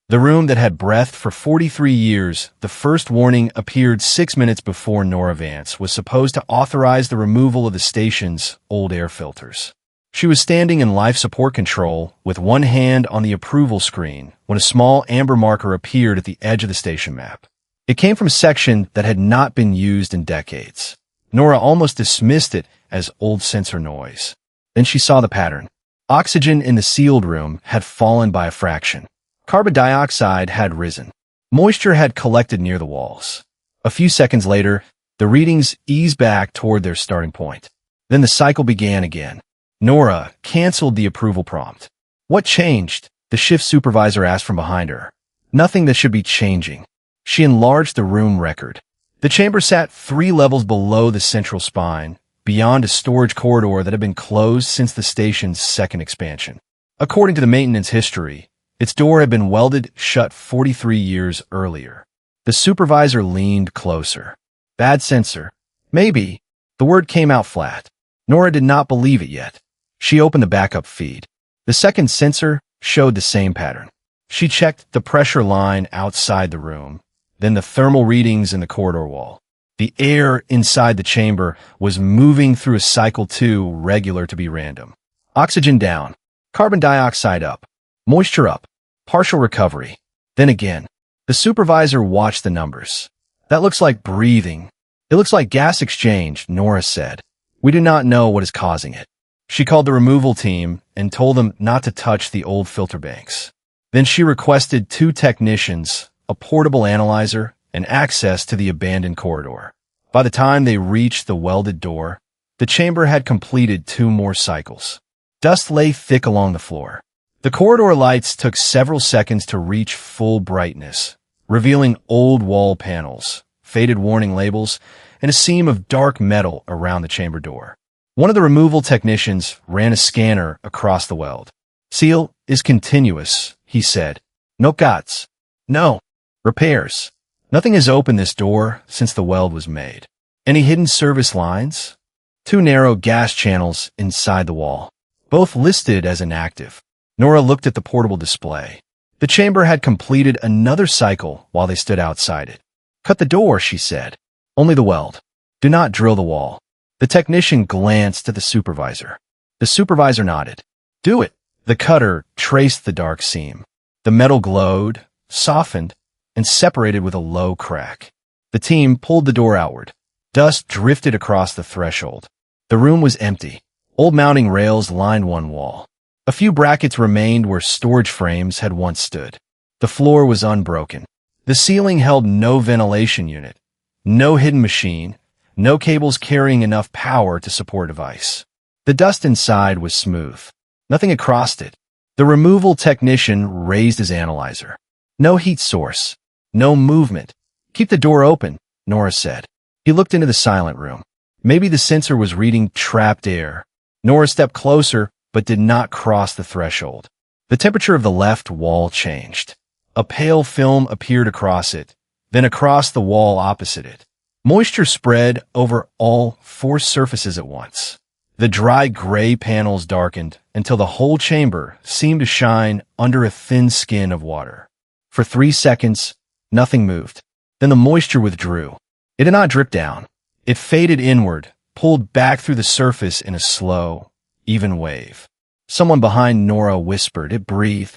The room that had breathed for 43 years, the first warning appeared 6 minutes before Nora Vance was supposed to authorize the removal of the station's old air filters. She was standing in life support control with one hand on the approval screen when a small amber marker appeared at the edge of the station map. It came from a section that had not been used in decades. Nora almost dismissed it as old sensor noise. Then she saw the pattern. Oxygen in the sealed room had fallen by a fraction. Carbon dioxide had risen. Moisture had collected near the walls. A few seconds later, the readings eased back toward their starting point. Then the cycle began again. Nora canceled the approval prompt. What changed? The shift supervisor asked from behind her. Nothing that should be changing. She enlarged the room record. The chamber sat 3 levels below the central spine, beyond a storage corridor that had been closed since the station's second expansion. According to the maintenance history, its door had been welded shut 43 years earlier. The supervisor leaned closer. Bad sensor. Maybe. The word came out flat. Nora did not believe it yet. She opened the backup feed. The second sensor showed the same pattern. She checked the pressure line outside the room, then the thermal readings in the corridor wall. The air inside the chamber was moving through a cycle too regular to be random. Oxygen down, carbon dioxide up, moisture up, partial recovery. Then again, the supervisor watched the numbers. That looks like breathing. It looks like gas exchange, Nora said. We do not know what is causing it. She called the removal team and told them not to touch the old filter banks. Then she requested 2 technicians, a portable analyzer, and access to the abandoned corridor. By the time they reached the welded door, the chamber had completed 2 more cycles. Dust lay thick along the floor. The corridor lights took several seconds to reach full brightness, revealing old wall panels, faded warning labels, and a seam of dark metal around the chamber door. One of the removal technicians ran a scanner across the weld. Seal is continuous, he said. No cuts. No repairs. Nothing has opened this door since the weld was made. Any hidden service lines? 2 narrow gas channels inside the wall, both listed as inactive. Nora looked at the portable display. The chamber had completed another cycle while they stood outside it. Cut the door, she said. Only the weld. Do not drill the wall. The technician glanced at the supervisor. The supervisor nodded. Do it. The cutter traced the dark seam. The metal glowed, softened, and separated with a low crack. The team pulled the door outward. Dust drifted across the threshold. The room was empty. Old mounting rails lined one wall. A few brackets remained where storage frames had once stood. The floor was unbroken. The ceiling held no ventilation unit, no hidden machine, no cables carrying enough power to support a device. The dust inside was smooth. Nothing had crossed it. The removal technician raised his analyzer. No heat source. No movement. Keep the door open, Nora said. He looked into the silent room. Maybe the sensor was reading trapped air. Nora stepped closer, but did not cross the threshold. The temperature of the left wall changed. A pale film appeared across it, then across the wall opposite it. Moisture spread over all 4 surfaces at once. The dry gray panels darkened until the whole chamber seemed to shine under a thin skin of water. For 3 seconds, nothing moved. Then the moisture withdrew. It did not drip down. It faded inward, pulled back through the surface in a slow, even wave. Someone behind Nora whispered. It breathed.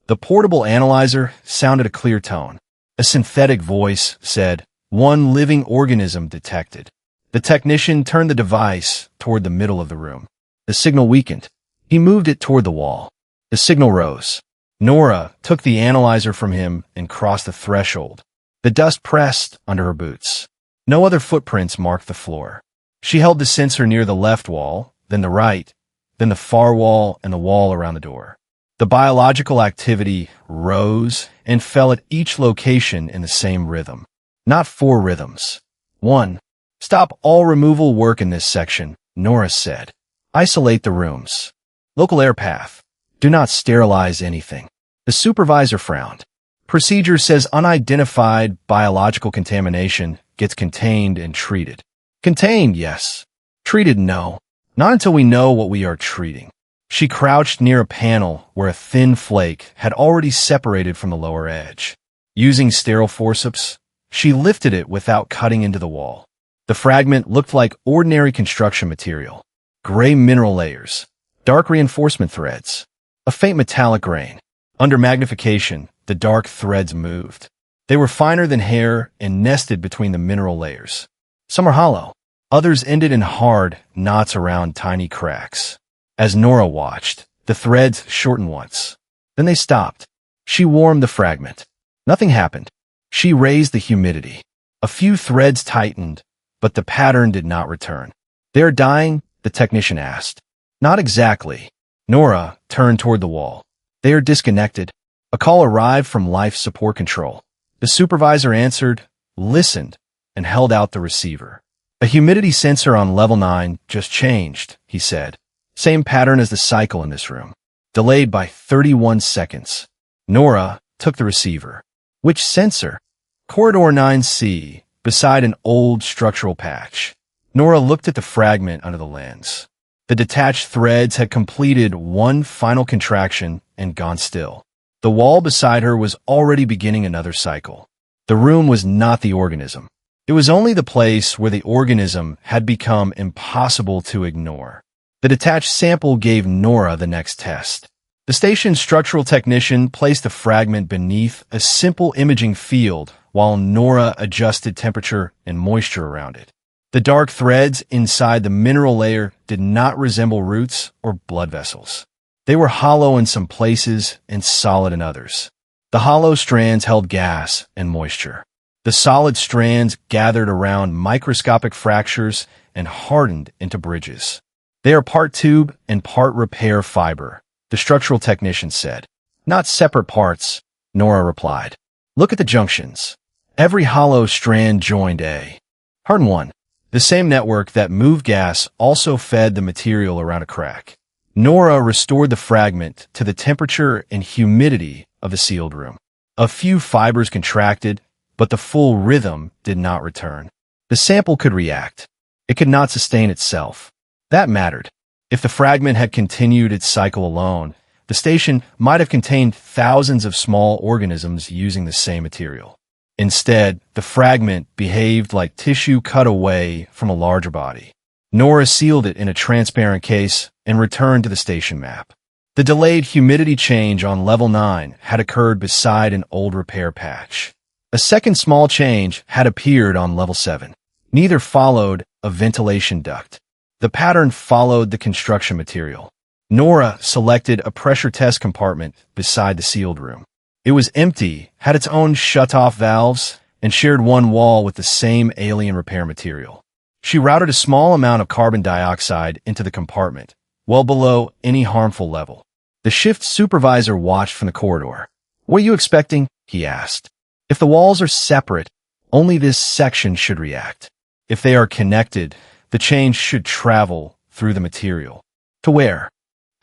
The portable analyzer sounded a clear tone. A synthetic voice said, 1 living organism detected. The technician turned the device toward the middle of the room. The signal weakened. He moved it toward the wall. The signal rose. Nora took the analyzer from him and crossed the threshold. The dust pressed under her boots. No other footprints marked the floor. She held the sensor near the left wall, then the right, then the far wall and the wall around the door. The biological activity rose and fell at each location in the same rhythm. Not 4 rhythms. 1. Stop all removal work in this section, Nora said. Isolate the rooms. Local air path. Do not sterilize anything. The supervisor frowned. Procedure says unidentified biological contamination gets contained and treated. Contained, yes. Treated, no. Not until we know what we are treating. She crouched near a panel where a thin flake had already separated from the lower edge. Using sterile forceps, she lifted it without cutting into the wall. The fragment looked like ordinary construction material. Gray mineral layers, dark reinforcement threads, a faint metallic grain. Under magnification, the dark threads moved. They were finer than hair and nested between the mineral layers. Some were hollow. Others ended in hard knots around tiny cracks. As Nora watched, the threads shortened once. Then they stopped. She warmed the fragment. Nothing happened. She raised the humidity. A few threads tightened, but the pattern did not return. "They are dying?" the technician asked. "Not exactly." Nora turned toward the wall. "They are disconnected." A call arrived from life support control. The supervisor answered, listened, and held out the receiver. "A humidity sensor on level 9 just changed," he said. "Same pattern as the cycle in this room. Delayed by 31 seconds. Nora took the receiver. "Which sensor?" "Corridor 9C, beside an old structural patch." Nora looked at the fragment under the lens. The detached threads had completed one final contraction and gone still. The wall beside her was already beginning another cycle. The room was not the organism. It was only the place where the organism had become impossible to ignore. The detached sample gave Nora the next test. The station's structural technician placed the fragment beneath a simple imaging field while Nora adjusted temperature and moisture around it. The dark threads inside the mineral layer did not resemble roots or blood vessels. They were hollow in some places and solid in others. The hollow strands held gas and moisture. The solid strands gathered around microscopic fractures and hardened into bridges. "They are part tube and part repair fiber," the structural technician said. "Not separate parts," Nora replied. "Look at the junctions. Every hollow strand joined a hardened one. The same network that moved gas also fed the material around a crack." Nora restored the fragment to the temperature and humidity of the sealed room. A few fibers contracted, but the full rhythm did not return. The sample could react. It could not sustain itself. That mattered. If the fragment had continued its cycle alone, the station might have contained thousands of small organisms using the same material. Instead, the fragment behaved like tissue cut away from a larger body. Nora sealed it in a transparent case and returned to the station map. The delayed humidity change on level 9 had occurred beside an old repair patch. A second small change had appeared on level 7. Neither followed a ventilation duct. The pattern followed the construction material. Nora selected a pressure test compartment beside the sealed room. It was empty, had its own shut-off valves, and shared one wall with the same alien repair material. She routed a small amount of carbon dioxide into the compartment, well below any harmful level. The shift supervisor watched from the corridor. "What are you expecting?" he asked. "If the walls are separate, only this section should react. If they are connected, the change should travel through the material." "To where?"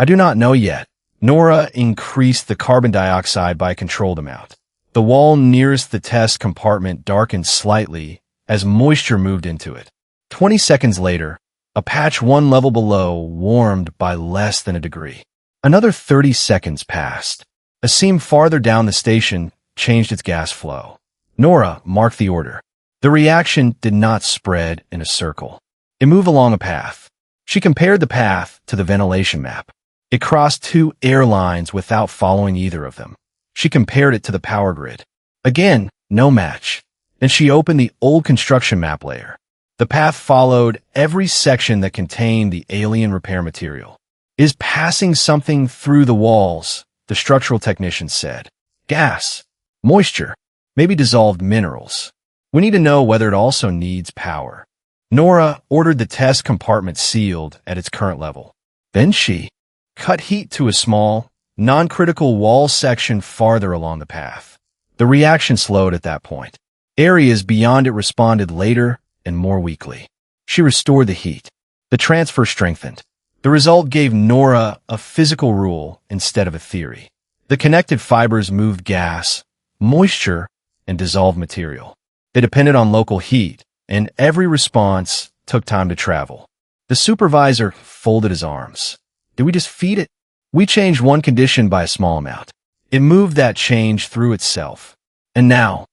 "I do not know yet." Nora increased the carbon dioxide by a controlled amount. The wall nearest the test compartment darkened slightly as moisture moved into it. 20 seconds later, a patch one level below warmed by less than a degree. Another 30 seconds passed. A seam farther down the station changed its gas flow. Nora marked the order. The reaction did not spread in a circle. It moved along a path. She compared the path to the ventilation map. It crossed two air lines without following either of them. She compared it to the power grid. Again, no match. Then she opened the old construction map layer. The path followed every section that contained the alien repair material. "Is passing something through the walls," the structural technician said. "Gas, moisture, maybe dissolved minerals. We need to know whether it also needs power." Nora ordered the test compartment sealed at its current level. Then she cut heat to a small, non-critical wall section farther along the path. The reaction slowed at that point. Areas beyond it responded later and more weakly. She restored the heat. The transfer strengthened. The result gave Nora a physical rule instead of a theory. The connected fibers moved gas, moisture, and dissolved material. They depended on local heat, and every response took time to travel. The supervisor folded his arms. "Did we just feed it?" We changed one condition by a small amount. It moved that change through itself. And now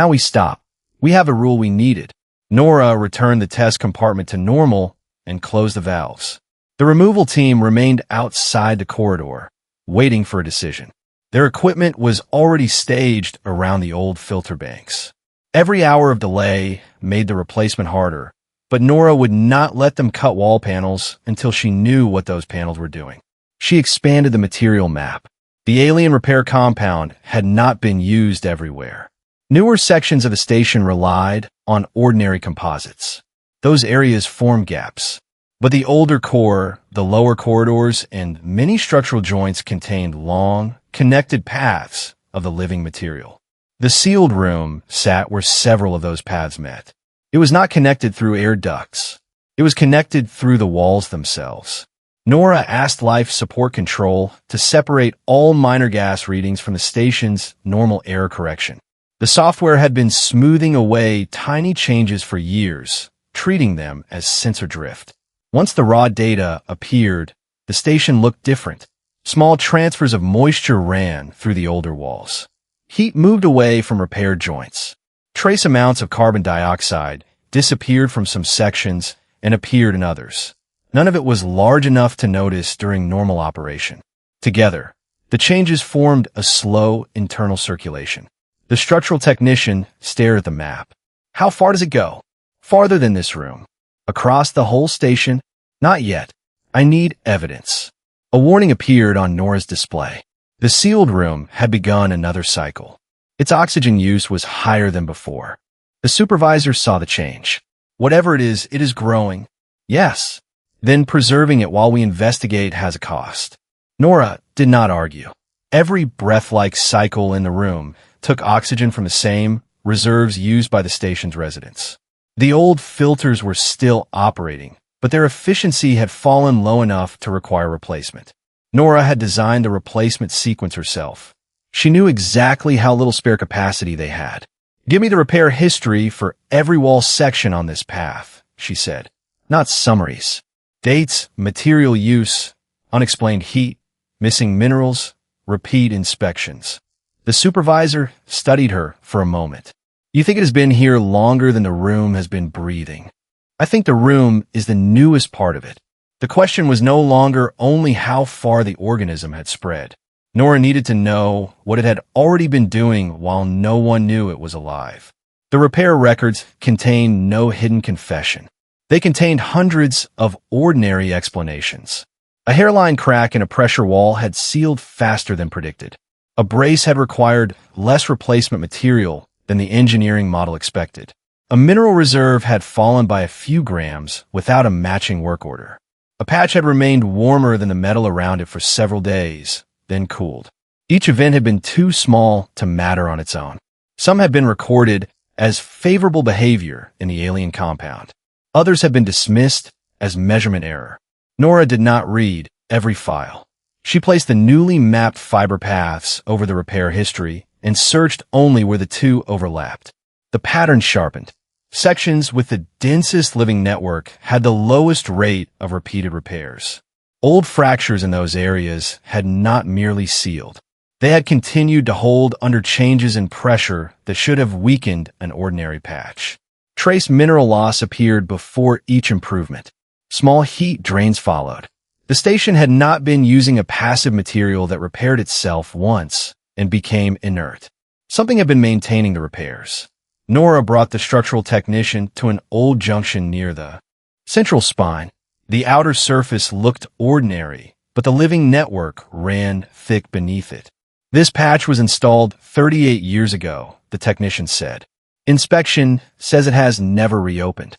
we stop. We have a rule we needed. Nora returned the test compartment to normal and closed the valves. The removal team remained outside the corridor, waiting for a decision. Their equipment was already staged around the old filter banks. Every hour of delay made the replacement harder, but Nora would not let them cut wall panels until she knew what those panels were doing. She expanded the material map. The alien repair compound had not been used everywhere. Newer sections of the station relied on ordinary composites. Those areas formed gaps. But the older core, the lower corridors, and many structural joints contained long, connected paths of the living material. The sealed room sat where several of those paths met. It was not connected through air ducts. It was connected through the walls themselves. Nora asked Life Support Control to separate all minor gas readings from the station's normal error correction. The software had been smoothing away tiny changes for years, treating them as sensor drift. Once the raw data appeared, the station looked different. Small transfers of moisture ran through the older walls. Heat moved away from repaired joints. Trace amounts of carbon dioxide disappeared from some sections and appeared in others. None of it was large enough to notice during normal operation. Together, the changes formed a slow internal circulation. The structural technician stared at the map. How far does it go? Farther than this room. Across the whole station? Not yet. I need evidence. A warning appeared on Nora's display. The sealed room had begun another cycle. Its oxygen use was higher than before. The supervisor saw the change. Whatever it is growing. Yes. Then preserving it while we investigate has a cost. Nora did not argue. Every breath-like cycle in the room took oxygen from the same reserves used by the station's residents. The old filters were still operating, but their efficiency had fallen low enough to require replacement. Nora had designed the replacement sequence herself. She knew exactly how little spare capacity they had. Give me the repair history for every wall section on this path, she said. Not summaries. Dates, material use, unexplained heat, missing minerals, repeat inspections. The supervisor studied her for a moment. You think it has been here longer than the room has been breathing? I think the room is the newest part of it. The question was no longer only how far the organism had spread. Nora needed to know what it had already been doing while no one knew it was alive. The repair records contained no hidden confession. They contained hundreds of ordinary explanations. A hairline crack in a pressure wall had sealed faster than predicted. A brace had required less replacement material than the engineering model expected. A mineral reserve had fallen by a few grams without a matching work order. A patch had remained warmer than the metal around it for several days, then cooled. Each event had been too small to matter on its own. Some had been recorded as favorable behavior in the alien compound. Others had been dismissed as measurement error. Nora did not read every file. She placed the newly mapped fiber paths over the repair history and searched only where the two overlapped. The pattern sharpened. Sections with the densest living network had the lowest rate of repeated repairs. Old fractures in those areas had not merely sealed. They had continued to hold under changes in pressure that should have weakened an ordinary patch. Trace mineral loss appeared before each improvement. Small heat drains followed. The station had not been using a passive material that repaired itself once and became inert. Something had been maintaining the repairs. Nora brought the structural technician to an old junction near the central spine. The outer surface looked ordinary, but the living network ran thick beneath it. This patch was installed 38 years ago, the technician said. Inspection says it has never reopened.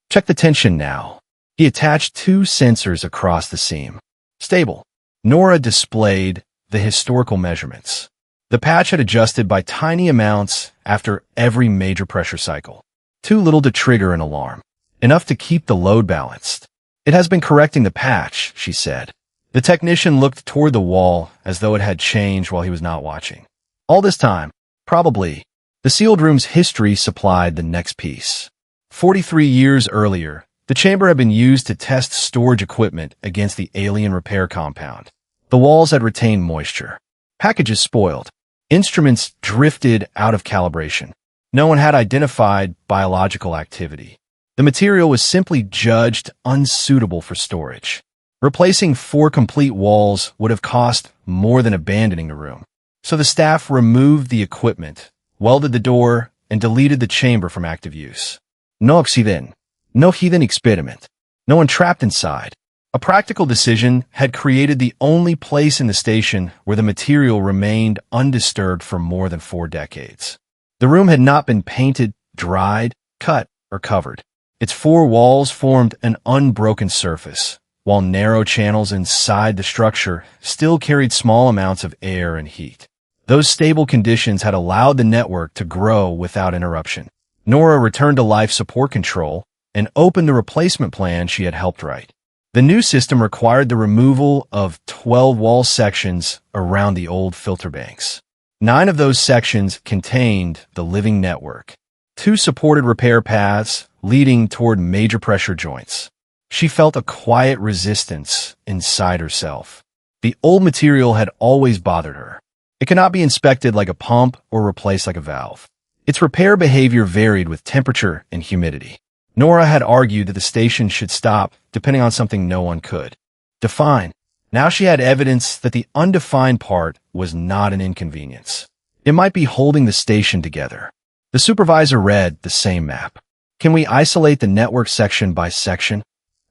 Check the tension now. He attached two sensors across the seam. Stable. Nora displayed the historical measurements. The patch had adjusted by tiny amounts after every major pressure cycle. Too little to trigger an alarm. Enough to keep the load balanced. It has been correcting the patch, she said. The technician looked toward the wall as though it had changed while he was not watching. All this time, probably, the sealed room's history supplied the next piece. 43 years earlier, the chamber had been used to test storage equipment against the alien repair compound. The walls had retained moisture. Packages spoiled. Instruments drifted out of calibration. No one had identified biological activity. The material was simply judged unsuitable for storage. Replacing 4 complete walls would have cost more than abandoning the room. So the staff removed the equipment, welded the door, and deleted the chamber from active use. No accident. No hidden experiment. No one trapped inside. A practical decision had created the only place in the station where the material remained undisturbed for more than 4 decades. The room had not been painted, dried, cut, or covered. Its 4 walls formed an unbroken surface, while narrow channels inside the structure still carried small amounts of air and heat. Those stable conditions had allowed the network to grow without interruption. Nora returned to life support control and opened the replacement plan she had helped write. The new system required the removal of 12 wall sections around the old filter banks. 9 of those sections contained the living network. 2 supported repair paths leading toward major pressure joints. She felt a quiet resistance inside herself. The old material had always bothered her. It could not be inspected like a pump or replaced like a valve. Its repair behavior varied with temperature and humidity. Nora had argued that the station should stop depending on something no one could define. Now she had evidence that the undefined part was not an inconvenience. It might be holding the station together. The supervisor read the same map. Can we isolate the network section by section?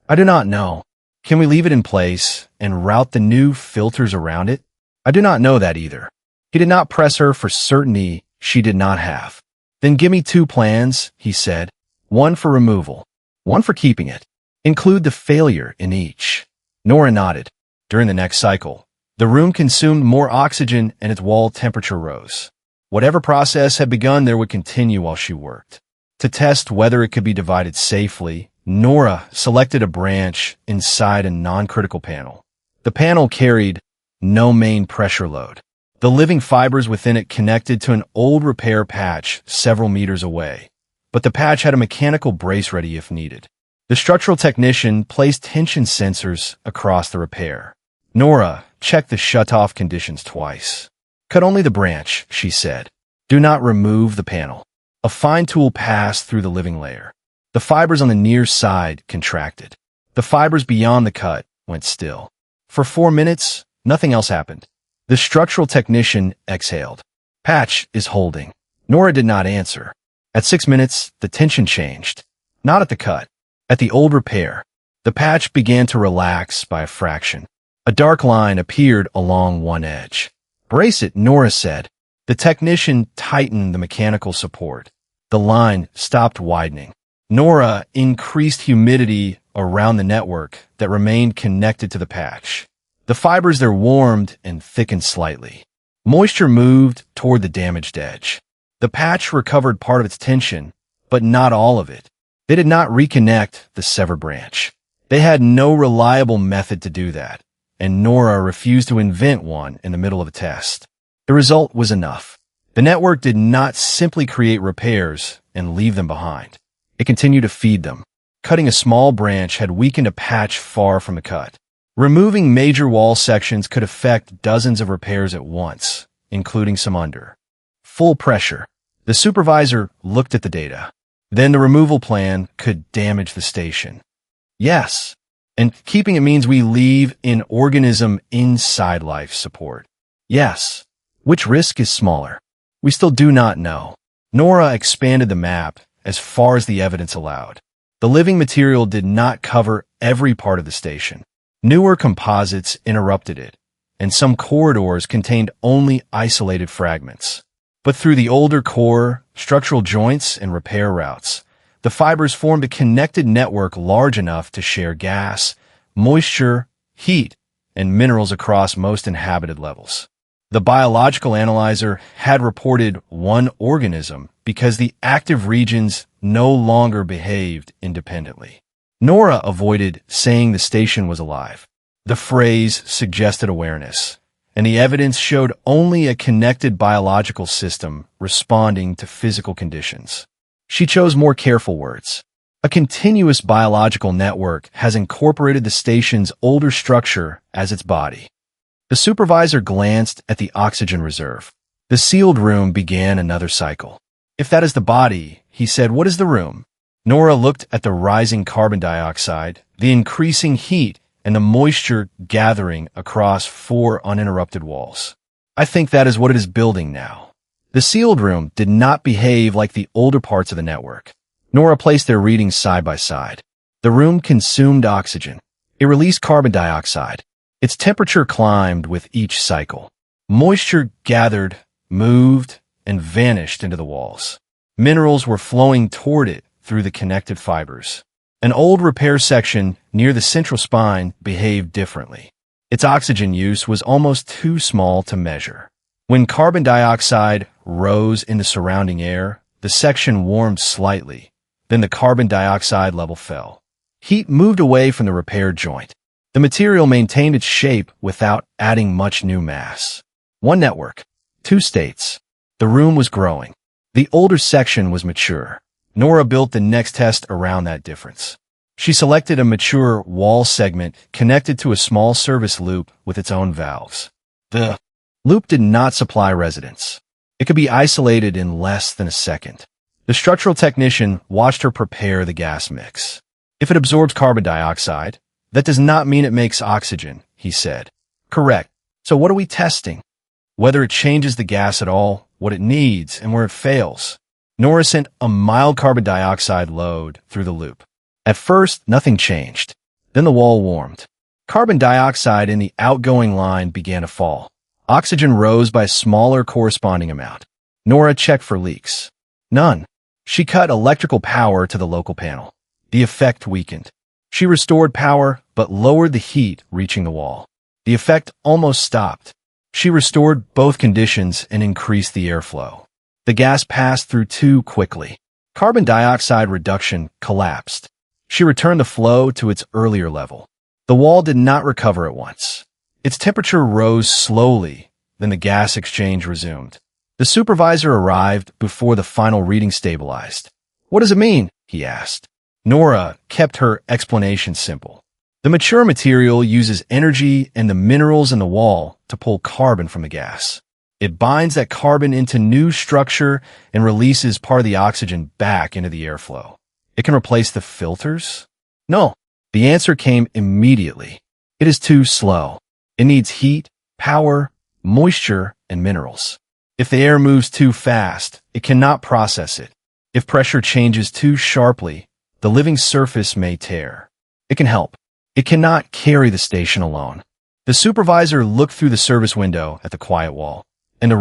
I do not know. Can we leave it in place and route the new filters around it? I do not know that either. He did not press her for certainty she did not have. Then give me 2 plans, he said. 1 for removal, 1 for keeping it. Include the failure in each. Nora nodded. During the next cycle, the room consumed more oxygen and its wall temperature rose. Whatever process had begun there would continue while she worked. To test whether it could be divided safely, Nora selected a branch inside a non-critical panel. The panel carried no main pressure load. The living fibers within it connected to an old repair patch several meters away, but the patch had a mechanical brace ready if needed. The structural technician placed tension sensors across the repair. Nora checked the shutoff conditions twice. Cut only the branch, she said. Do not remove the panel. A fine tool passed through the living layer. The fibers on the near side contracted. The fibers beyond the cut went still. For 4 minutes, nothing else happened. The structural technician exhaled. Patch is holding. Nora did not answer. At 6 minutes, the tension changed. Not at the cut. At the old repair. The patch began to relax by a fraction. A dark line appeared along one edge. Brace it, Nora said. The technician tightened the mechanical support. The line stopped widening. Nora increased humidity around the network that remained connected to the patch. The fibers there warmed and thickened slightly. Moisture moved toward the damaged edge. The patch recovered part of its tension, but not all of it. They did not reconnect the severed branch. They had no reliable method to do that, and Nora refused to invent one in the middle of a test. The result was enough. The network did not simply create repairs and leave them behind. It continued to feed them. Cutting a small branch had weakened a patch far from the cut. Removing major wall sections could affect dozens of repairs at once, including some under full pressure. The supervisor looked at the data. Then the removal plan could damage the station. Yes, and keeping it means we leave an organism inside life support. Yes. Which risk is smaller? We still do not know. Nora expanded the map as far as the evidence allowed. The living material did not cover every part of the station. Newer composites interrupted it, and some corridors contained only isolated fragments. But through the older core, structural joints, and repair routes, the fibers formed a connected network large enough to share gas, moisture, heat, and minerals across most inhabited levels. The biological analyzer had reported 1 organism because the active regions no longer behaved independently. Nora avoided saying the station was alive. The phrase suggested awareness, and the evidence showed only a connected biological system responding to physical conditions. She chose more careful words. A continuous biological network has incorporated the station's older structure as its body. The supervisor glanced at the oxygen reserve. The sealed room began another cycle. If that is the body, he said, what is the room? Nora looked at the rising carbon dioxide, the increasing heat, and the moisture gathering across 4 uninterrupted walls. I think that is what it is building now. The sealed room did not behave like the older parts of the network. Nora placed their readings side by side. The room consumed oxygen. It released carbon dioxide. Its temperature climbed with each cycle. Moisture gathered, moved, and vanished into the walls. Minerals were flowing toward it through the connected fibers. An old repair section near the central spine behaved differently. Its oxygen use was almost too small to measure. When carbon dioxide rose in the surrounding air, the section warmed slightly. Then the carbon dioxide level fell. Heat moved away from the repaired joint. The material maintained its shape without adding much new mass. One network, 2 states. The room was growing. The older section was mature. Nora built the next test around that difference. She selected a mature wall segment connected to a small service loop with its own valves. The loop did not supply residence. It could be isolated in less than a second. The structural technician watched her prepare the gas mix. If it absorbs carbon dioxide, that does not mean it makes oxygen, he said. Correct. So what are we testing? Whether it changes the gas at all, what it needs, and where it fails. Nora sent a mild carbon dioxide load through the loop. At first, nothing changed. Then the wall warmed. Carbon dioxide in the outgoing line began to fall. Oxygen rose by a smaller corresponding amount. Nora checked for leaks. None. She cut electrical power to the local panel. The effect weakened. She restored power, but lowered the heat reaching the wall. The effect almost stopped. She restored both conditions and increased the airflow. The gas passed through too quickly. Carbon dioxide reduction collapsed. She returned the flow to its earlier level. The wall did not recover at once. Its temperature rose slowly, then the gas exchange resumed. The supervisor arrived before the final reading stabilized. What does it mean? He asked. Nora kept her explanation simple. The mature material uses energy and the minerals in the wall to pull carbon from the gas. It binds that carbon into new structure and releases part of the oxygen back into the airflow. It can replace the filters? No. The answer came immediately. It is too slow. It needs heat, power, moisture, and minerals. If the air moves too fast, it cannot process it. If pressure changes too sharply, the living surface may tear. It can help. It cannot carry the station alone. The supervisor looked through the service window at the quiet wall. And the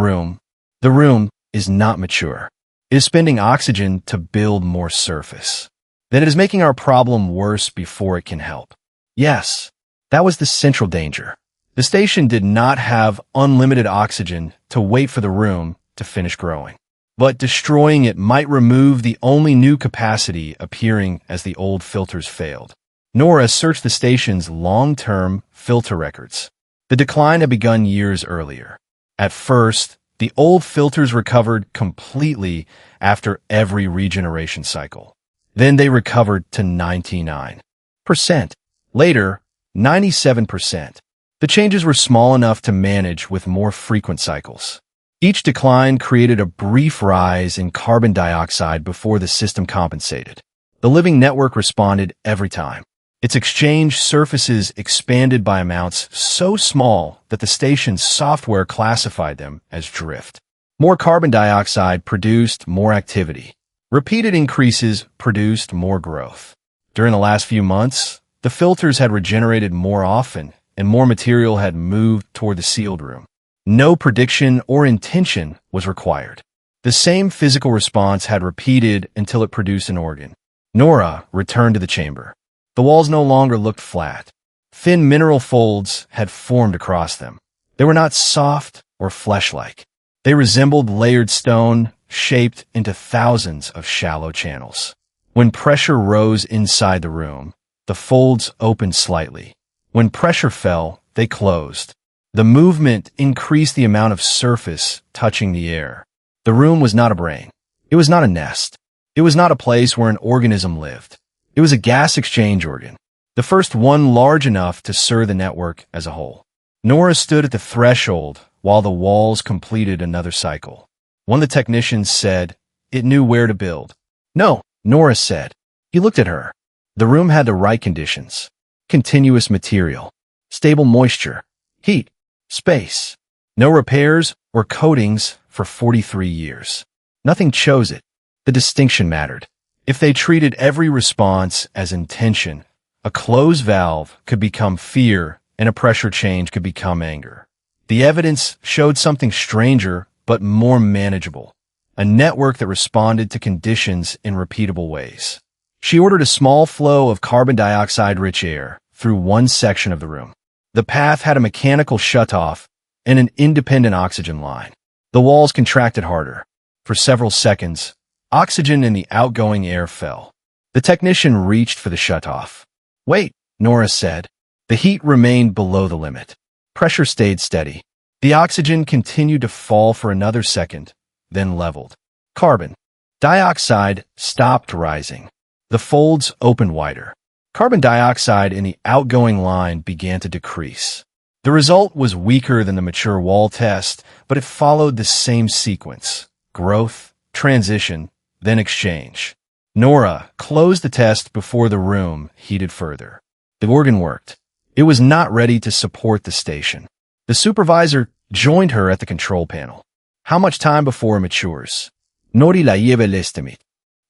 room is not mature. It is spending oxygen to build more surface. Then it is making our problem worse before it can help. Yes, that was the central danger. The station did not have unlimited oxygen to wait for the room to finish growing. But destroying it might remove the only new capacity appearing as the old filters failed. Nora searched the station's long-term filter records. The decline had begun years earlier. At first, the old filters recovered completely after every regeneration cycle. Then they recovered to 99%. Later, 97%. The changes were small enough to manage with more frequent cycles. Each decline created a brief rise in carbon dioxide before the system compensated. The living network responded every time. Its exchange surfaces expanded by amounts so small that the station's software classified them as drift. More carbon dioxide produced more activity. Repeated increases produced more growth. During the last few months, the filters had regenerated more often, and more material had moved toward the sealed room. No prediction or intention was required. The same physical response had repeated until it produced an organ. Nora returned to the chamber. The walls no longer looked flat. Thin mineral folds had formed across them. They were not soft or flesh-like. They resembled layered stone, shaped into thousands of shallow channels. When pressure rose inside the room, the folds opened slightly. When pressure fell, they closed. The movement increased the amount of surface touching the air. The room was not a brain. It was not a nest. It was not a place where an organism lived. It was a gas exchange organ, the first one large enough to serve the network as a whole. Nora stood at the threshold while the walls completed another cycle. One of the technicians said it knew where to build. No, Nora said. He looked at her. The room had the right conditions. Continuous material, stable moisture, heat, space. No repairs or coatings for 43 years. Nothing chose it. The distinction mattered. If they treated every response as intention, a closed valve could become fear and a pressure change could become anger. The evidence showed something stranger but more manageable, a network that responded to conditions in repeatable ways. She ordered a small flow of carbon dioxide-rich air through one section of the room. The path had a mechanical shutoff and an independent oxygen line. The walls contracted harder. For several seconds, oxygen in the outgoing air fell. The technician reached for the shutoff. Wait, Nora said. The heat remained below the limit. Pressure stayed steady. The oxygen continued to fall for another second, then leveled. Carbon dioxide stopped rising. The folds opened wider. Carbon dioxide in the outgoing line began to decrease. The result was weaker than the mature wall test, but it followed the same sequence: growth, transition, then exchange. Nora closed the test before the room heated further. The organ worked. It was not ready to support the station. The supervisor joined her at the control panel. How much time before it matures? Nori la lleve l'estimate.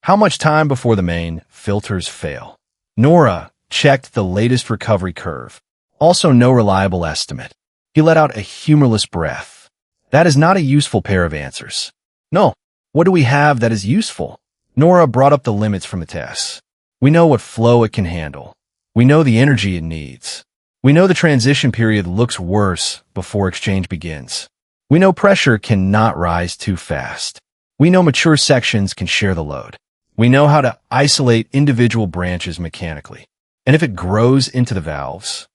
How much time before the main filters fail? Nora checked the latest recovery curve. Also no reliable estimate. He let out a humorless breath. That is not a useful pair of answers. No. What do we have that is useful? Nora brought up the limits from the tests. We know what flow it can handle. We know the energy it needs. We know the transition period looks worse before exchange begins. We know pressure cannot rise too fast. We know mature sections can share the load. We know how to isolate individual branches mechanically. And if it grows into the valves,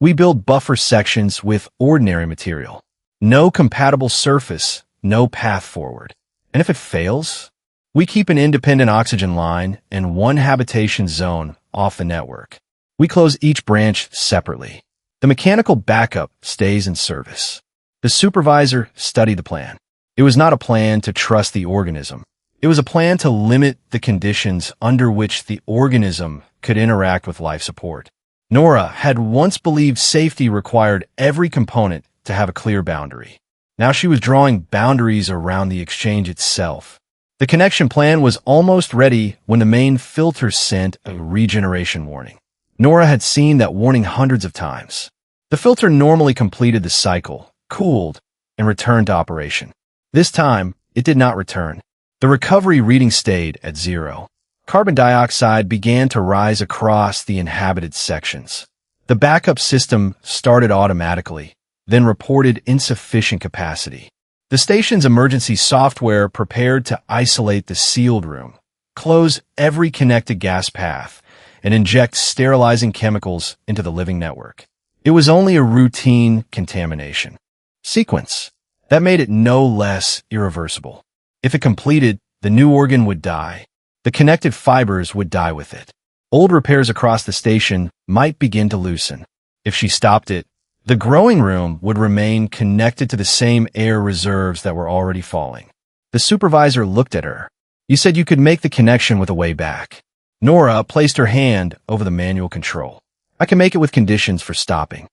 we build buffer sections with ordinary material. No compatible surface, no path forward. And if it fails, we keep an independent oxygen line and one habitation zone off the network. We close each branch separately. The mechanical backup stays in service. The supervisor studied the plan. It was not a plan to trust the organism. It was a plan to limit the conditions under which the organism could interact with life support. Nora had once believed safety required every component to have a clear boundary. Now she was drawing boundaries around the exchange itself. The connection plan was almost ready when the main filter sent a regeneration warning. Nora had seen that warning hundreds of times. The filter normally completed the cycle, cooled, and returned to operation. This time, it did not return. The recovery reading stayed at 0. Carbon dioxide began to rise across the inhabited sections. The backup system started automatically, then reported insufficient capacity. The station's emergency software prepared to isolate the sealed room, close every connected gas path, and inject sterilizing chemicals into the living network. It was only a routine contamination sequence that made it no less irreversible. If it completed, the new organ would die. The connected fibers would die with it. Old repairs across the station might begin to loosen. If she stopped it, the growing room would remain connected to the same air reserves that were already falling. The supervisor looked at her. You said you could make the connection with a way back. Nora placed her hand over the manual control. I can make it with conditions for stopping.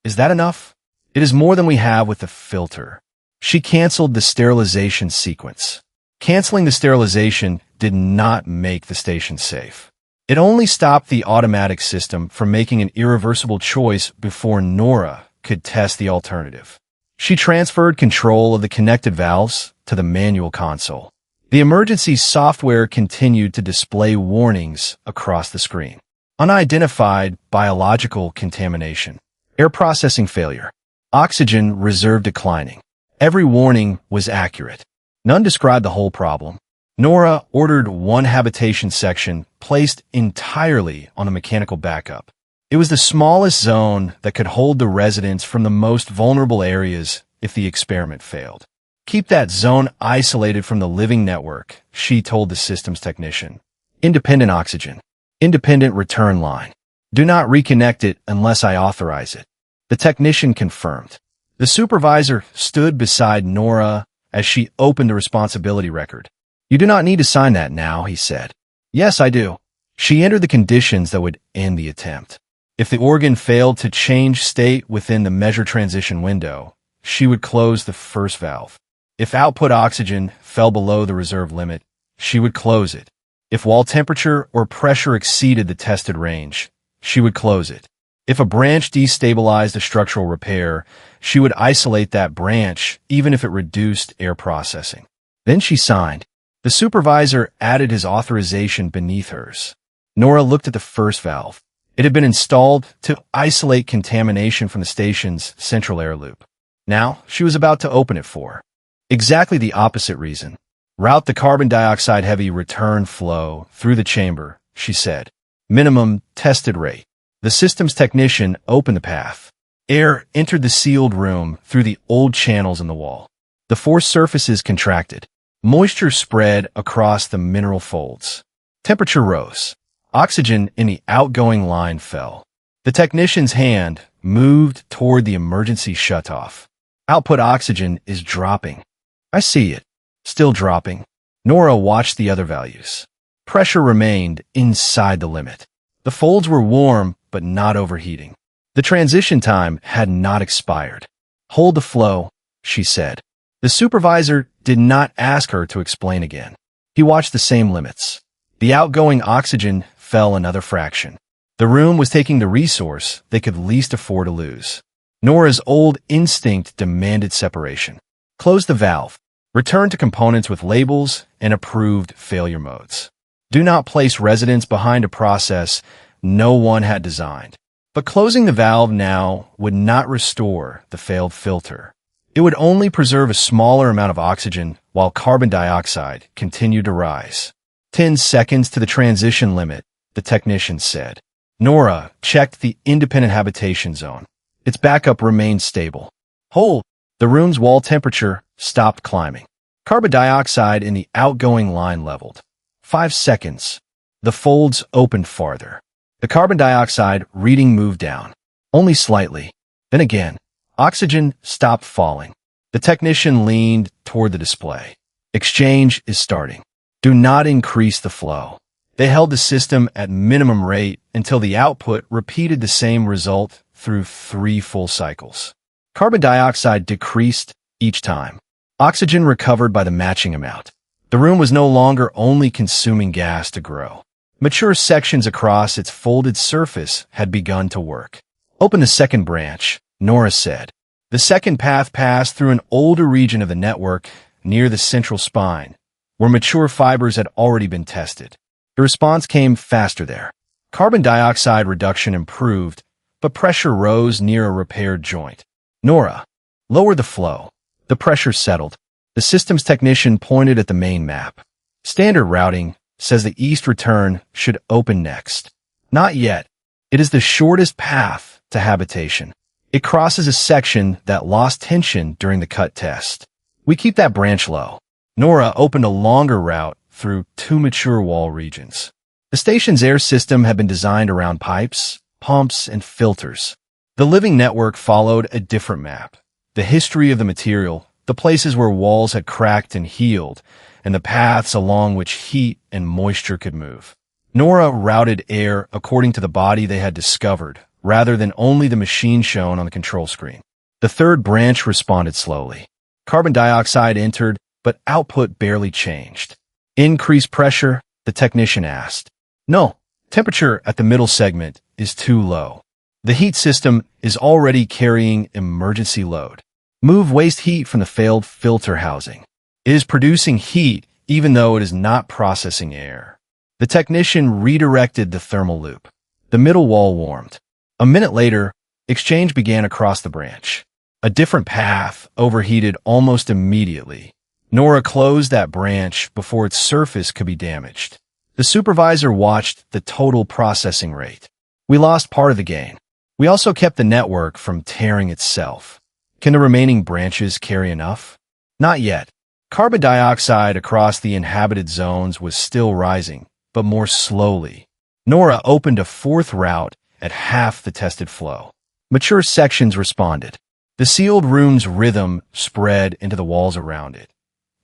Is that enough? It is more than we have with the filter. She canceled the sterilization sequence. Canceling the sterilization did not make the station safe. It only stopped the automatic system from making an irreversible choice before Nora could test the alternative. She transferred control of the connected valves to the manual console. The emergency software continued to display warnings across the screen. Unidentified biological contamination. Air processing failure. Oxygen reserve declining. Every warning was accurate. None described the whole problem. Nora ordered one habitation section placed entirely on a mechanical backup. It was the smallest zone that could hold the residents from the most vulnerable areas if the experiment failed. Keep that zone isolated from the living network, she told the systems technician. Independent oxygen. Independent return line. Do not reconnect it unless I authorize it. The technician confirmed. The supervisor stood beside Nora as she opened the responsibility record. "You do not need to sign that now," he said. "Yes, I do." She entered the conditions that would end the attempt. If the organ failed to change state within the measure transition window, she would close the first valve. If output oxygen fell below the reserve limit, she would close it. If wall temperature or pressure exceeded the tested range, she would close it. If a branch destabilized a structural repair, she would isolate that branch even if it reduced air processing. Then she signed. The supervisor added his authorization beneath hers. Nora looked at the first valve. It had been installed to isolate contamination from the station's central air loop. Now, she was about to open it for exactly the opposite reason. "Route the carbon dioxide-heavy return flow through the chamber," she said. "Minimum tested rate." The systems technician opened the path. Air entered the sealed room through the old channels in the wall. The forced surfaces contracted. Moisture spread across the mineral folds. Temperature rose. Oxygen in the outgoing line fell. The technician's hand moved toward the emergency shutoff. "Output oxygen is dropping." "I see it. Still dropping." Nora watched the other values. Pressure remained inside the limit. The folds were warm, but not overheating. The transition time had not expired. "Hold the flow," she said. The supervisor did not ask her to explain again. He watched the same limits. The outgoing oxygen fell another fraction. The room was taking the resource they could least afford to lose. Nora's old instinct demanded separation. Close the valve. Return to components with labels and approved failure modes. Do not place residents behind a process no one had designed. But closing the valve now would not restore the failed filter. It would only preserve a smaller amount of oxygen while carbon dioxide continued to rise. 10 seconds to the transition limit, the technician said. Nora checked the independent habitation zone. Its backup remained stable. Hold. The room's wall temperature stopped climbing. Carbon dioxide in the outgoing line leveled. 5 seconds. The folds opened farther. The carbon dioxide reading moved down. Only slightly. Then again, oxygen stopped falling. The technician leaned toward the display. Exchange is starting. Do not increase the flow. They held the system at minimum rate until the output repeated the same result through 3 full cycles. Carbon dioxide decreased each time. Oxygen recovered by the matching amount. The room was no longer only consuming gas to grow. Mature sections across its folded surface had begun to work. Open the second branch, Nora said. The second path passed through an older region of the network near the central spine, where mature fibers had already been tested. The response came faster there. Carbon dioxide reduction improved, but pressure rose near a repaired joint. Nora, lower the flow. The pressure settled. The systems technician pointed at the main map. Standard routing says the east return should open next. Not yet. It is the shortest path to habitation. It crosses a section that lost tension during the cut test. We keep that branch low. Nora opened a longer route through 2 mature wall regions. The station's air system had been designed around pipes, pumps, and filters. The living network followed a different map. The history of the material, the places where walls had cracked and healed, and the paths along which heat and moisture could move. Nora routed air according to the body they had discovered, rather than only the machine shown on the control screen. The third branch responded slowly. Carbon dioxide entered, but output barely changed. Increased pressure? The technician asked. No, temperature at the middle segment is too low. The heat system is already carrying emergency load. Move waste heat from the failed filter housing. It is producing heat even though it is not processing air. The technician redirected the thermal loop. The middle wall warmed. A minute later, exchange began across the branch. A different path overheated almost immediately. Nora closed that branch before its surface could be damaged. The supervisor watched the total processing rate. We lost part of the gain. We also kept the network from tearing itself. Can the remaining branches carry enough? Not yet. Carbon dioxide across the inhabited zones was still rising, but more slowly. Nora opened a 4th route at half the tested flow. Mature sections responded. The sealed room's rhythm spread into the walls around it,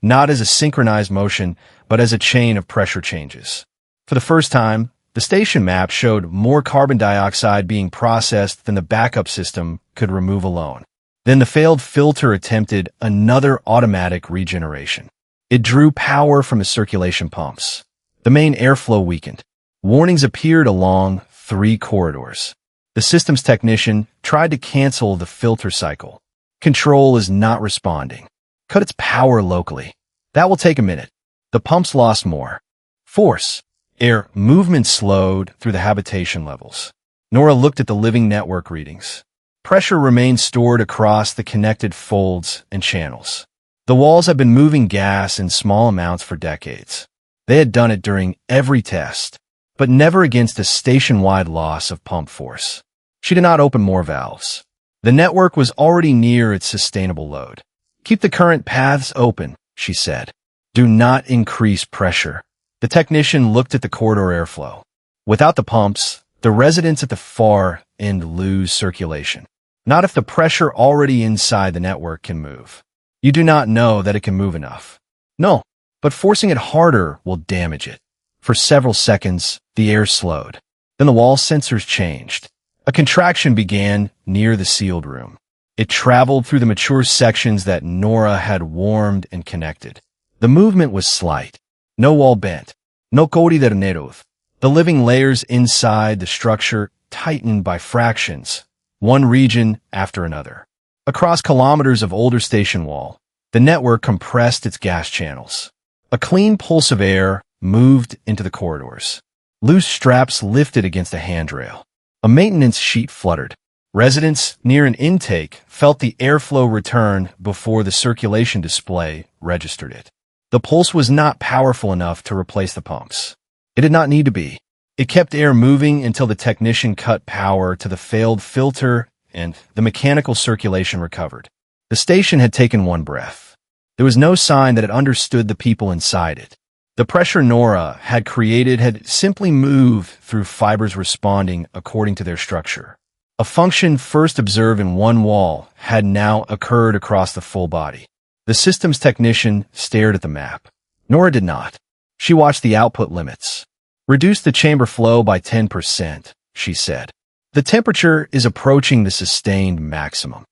not as a synchronized motion, but as a chain of pressure changes. For the first time, the station map showed more carbon dioxide being processed than the backup system could remove alone. Then the failed filter attempted another automatic regeneration. It drew power from the circulation pumps. The main airflow weakened. Warnings appeared along 3 corridors. The systems technician tried to cancel the filter cycle. Control is not responding. Cut its power locally. That will take a minute. The pumps lost more force. Air movement slowed through the habitation levels. Nora looked at the living network readings. Pressure remained stored across the connected folds and channels. The walls had been moving gas in small amounts for decades. They had done it during every test, but never against a station-wide loss of pump force. She did not open more valves. The network was already near its sustainable load. Keep the current paths open, she said. Do not increase pressure. The technician looked at the corridor airflow. Without the pumps, the residents at the far end lose circulation. Not if the pressure already inside the network can move. You do not know that it can move enough. No, but forcing it harder will damage it. For several seconds, the air slowed. Then the wall sensors changed. A contraction began near the sealed room. It traveled through the mature sections that Nora had warmed and connected. The movement was slight. No wall bent. No codiderneros. The living layers inside the structure tightened by fractions, one region after another. Across kilometers of older station wall, the network compressed its gas channels. A clean pulse of air moved into the corridors. Loose straps lifted against a handrail. A maintenance sheet fluttered. Residents near an intake felt the airflow return before the circulation display registered it. The pulse was not powerful enough to replace the pumps. It did not need to be. It kept air moving until the technician cut power to the failed filter and the mechanical circulation recovered. The station had taken one breath. There was no sign that it understood the people inside it. The pressure Nora had created had simply moved through fibers responding according to their structure. A function first observed in one wall had now occurred across the full body. The systems technician stared at the map. Nora did not. She watched the output limits. Reduce the chamber flow by 10%, she said. The temperature is approaching the sustained maximum.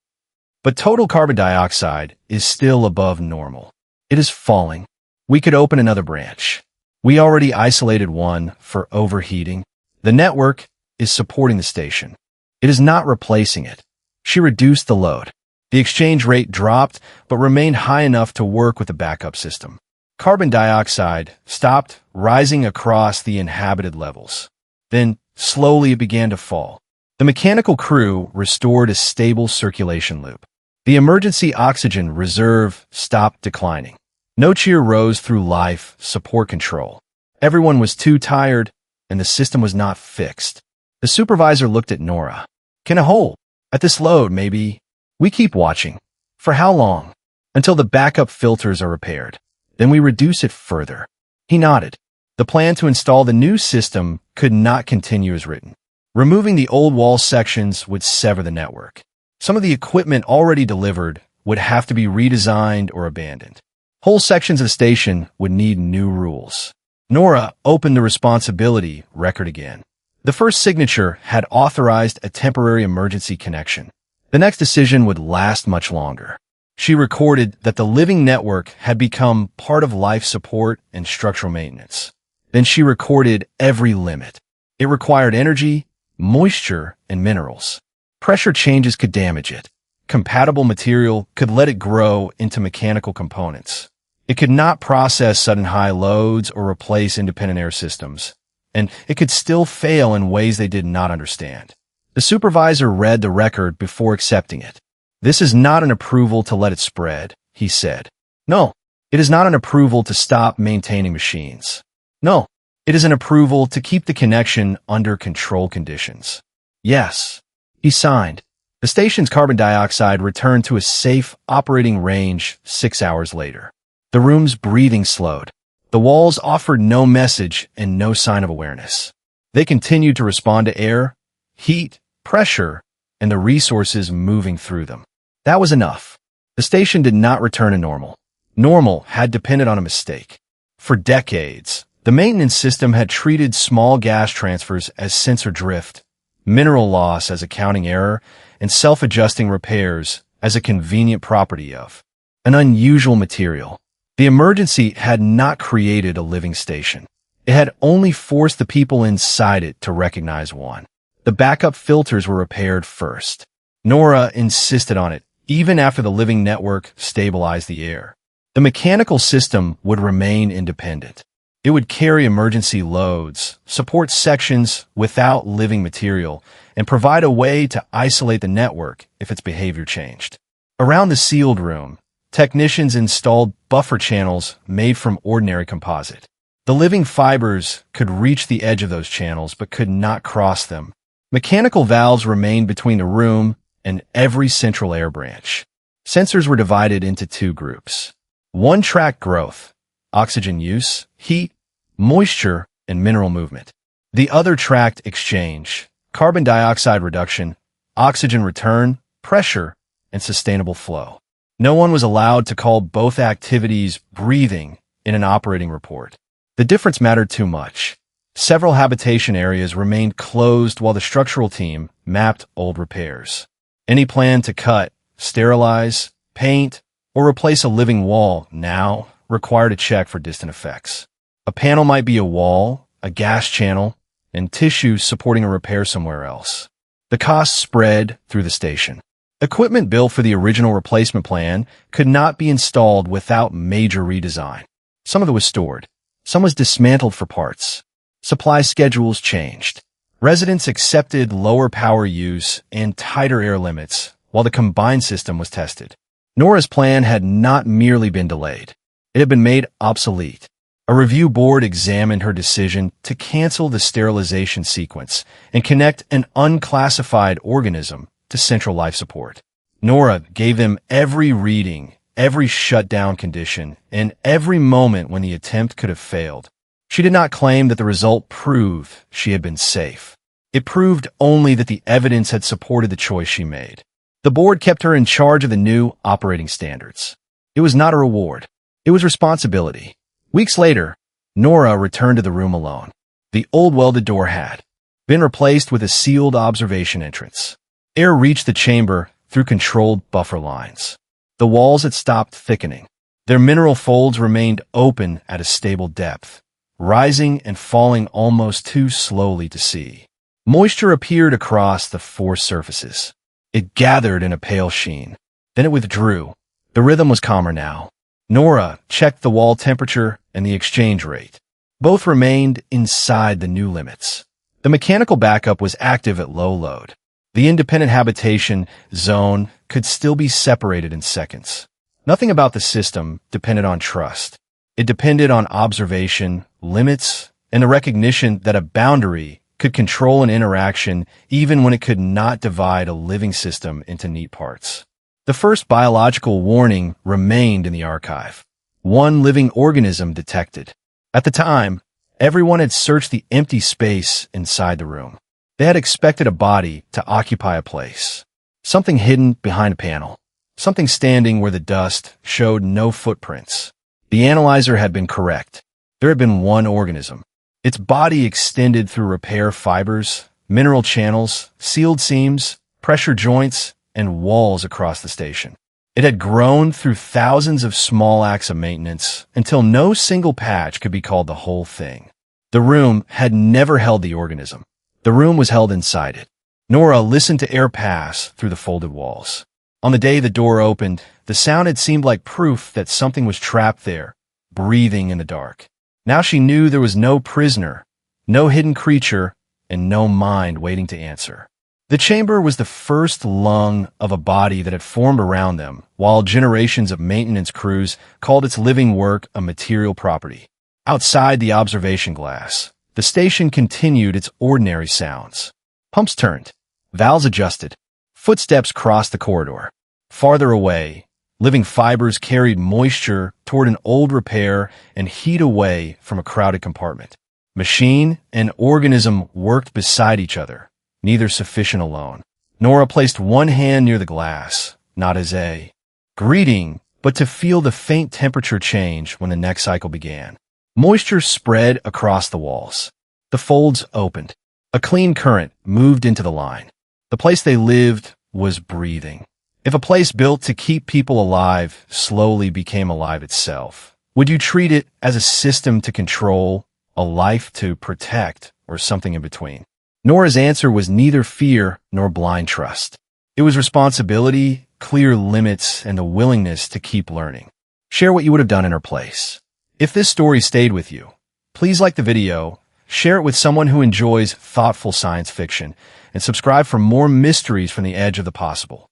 But total carbon dioxide is still above normal. It is falling. We could open another branch. We already isolated one for overheating. The network is supporting the station. It is not replacing it. She reduced the load. The exchange rate dropped, but remained high enough to work with the backup system. Carbon dioxide stopped rising across the inhabited levels. Then, slowly it began to fall. The mechanical crew restored a stable circulation loop. The emergency oxygen reserve stopped declining. No cheer rose through life support control. Everyone was too tired, and the system was not fixed. The supervisor looked at Nora. Can it hold? At this load, maybe. We keep watching. For how long? Until the backup filters are repaired. Then we reduce it further. He nodded. The plan to install the new system could not continue as written. Removing the old wall sections would sever the network. Some of the equipment already delivered would have to be redesigned or abandoned. Whole sections of the station would need new rules. Nora opened the responsibility record again. The first signature had authorized a temporary emergency connection. The next decision would last much longer. She recorded that the living network had become part of life support and structural maintenance. Then she recorded every limit. It required energy, moisture, and minerals. Pressure changes could damage it. Compatible material could let it grow into mechanical components. It could not process sudden high loads or replace independent air systems. And it could still fail in ways they did not understand. The supervisor read the record before accepting it. This is not an approval to let it spread, he said. No, it is not an approval to stop maintaining machines. No, it is an approval to keep the connection under control conditions. Yes, he signed. The station's carbon dioxide returned to a safe operating range 6 hours later. The room's breathing slowed. The walls offered no message and no sign of awareness. They continued to respond to air, heat, pressure, and the resources moving through them. That was enough. The station did not return to normal. Normal had depended on a mistake. For decades, the maintenance system had treated small gas transfers as sensor drift, mineral loss as accounting error, and self-adjusting repairs as a convenient property of an unusual material. The emergency had not created a living station. It had only forced the people inside it to recognize one. The backup filters were repaired first. Nora insisted on it, even after the living network stabilized the air. The mechanical system would remain independent. It would carry emergency loads, support sections without living material, and provide a way to isolate the network if its behavior changed. Around the sealed room, technicians installed buffer channels made from ordinary composite. The living fibers could reach the edge of those channels but could not cross them. Mechanical valves remained between the room and every central air branch. Sensors were divided into two groups. One tracked growth, oxygen use, heat, moisture, and mineral movement. The other tracked exchange, carbon dioxide reduction, oxygen return, pressure, and sustainable flow. No one was allowed to call both activities breathing in an operating report. The difference mattered too much. Several habitation areas remained closed while the structural team mapped old repairs. Any plan to cut, sterilize, paint, or replace a living wall now required a check for distant effects. A panel might be a wall, a gas channel, and tissue supporting a repair somewhere else. The costs spread through the station. Equipment built for the original replacement plan could not be installed without major redesign. Some of it was stored. Some was dismantled for parts. Supply schedules changed. Residents accepted lower power use and tighter air limits while the combined system was tested. Nora's plan had not merely been delayed. It had been made obsolete. A review board examined her decision to cancel the sterilization sequence and connect an unclassified organism to central life support. Nora gave them every reading, every shutdown condition, and every moment when the attempt could have failed. She did not claim that the result proved she had been safe. It proved only that the evidence had supported the choice she made. The board kept her in charge of the new operating standards. It was not a reward. It was responsibility. Weeks later, Nora returned to the room alone. The old welded door had been replaced with a sealed observation entrance. Air reached the chamber through controlled buffer lines. The walls had stopped thickening. Their mineral folds remained open at a stable depth, rising and falling almost too slowly to see. Moisture appeared across the four surfaces. It gathered in a pale sheen. Then it withdrew. The rhythm was calmer now. Nora checked the wall temperature and the exchange rate. Both remained inside the new limits. The mechanical backup was active at low load. The independent habitation zone could still be separated in seconds. Nothing about the system depended on trust. It depended on observation, limits, and the recognition that a boundary could control an interaction even when it could not divide a living system into neat parts. The first biological warning remained in the archive. One living organism detected. At the time, everyone had searched the empty space inside the room. They had expected a body to occupy a place. Something hidden behind a panel. Something standing where the dust showed no footprints. The analyzer had been correct. There had been one organism. Its body extended through repair fibers, mineral channels, sealed seams, pressure joints, and walls across the station. It had grown through thousands of small acts of maintenance until no single patch could be called the whole thing. The room had never held the organism. The room was held inside it. Nora listened to air pass through the folded walls. On the day the door opened, the sound had seemed like proof that something was trapped there, breathing in the dark. Now she knew there was no prisoner, no hidden creature, and no mind waiting to answer. The chamber was the first lung of a body that had formed around them, while generations of maintenance crews called its living work a material property. Outside the observation glass, the station continued its ordinary sounds. Pumps turned, valves adjusted, footsteps crossed the corridor. Farther away, living fibers carried moisture toward an old repair and heat away from a crowded compartment. Machine and organism worked beside each other, neither sufficient alone. Nora placed one hand near the glass, not as a greeting, but to feel the faint temperature change when the next cycle began. Moisture spread across the walls. The folds opened. A clean current moved into the line. The place they lived was breathing. If a place built to keep people alive slowly became alive itself, would you treat it as a system to control, a life to protect, or something in between? Nora's answer was neither fear nor blind trust. It was responsibility, clear limits, and a willingness to keep learning. Share what you would have done in her place. If this story stayed with you, please like the video, share it with someone who enjoys thoughtful science fiction, and subscribe for more mysteries from the edge of the possible.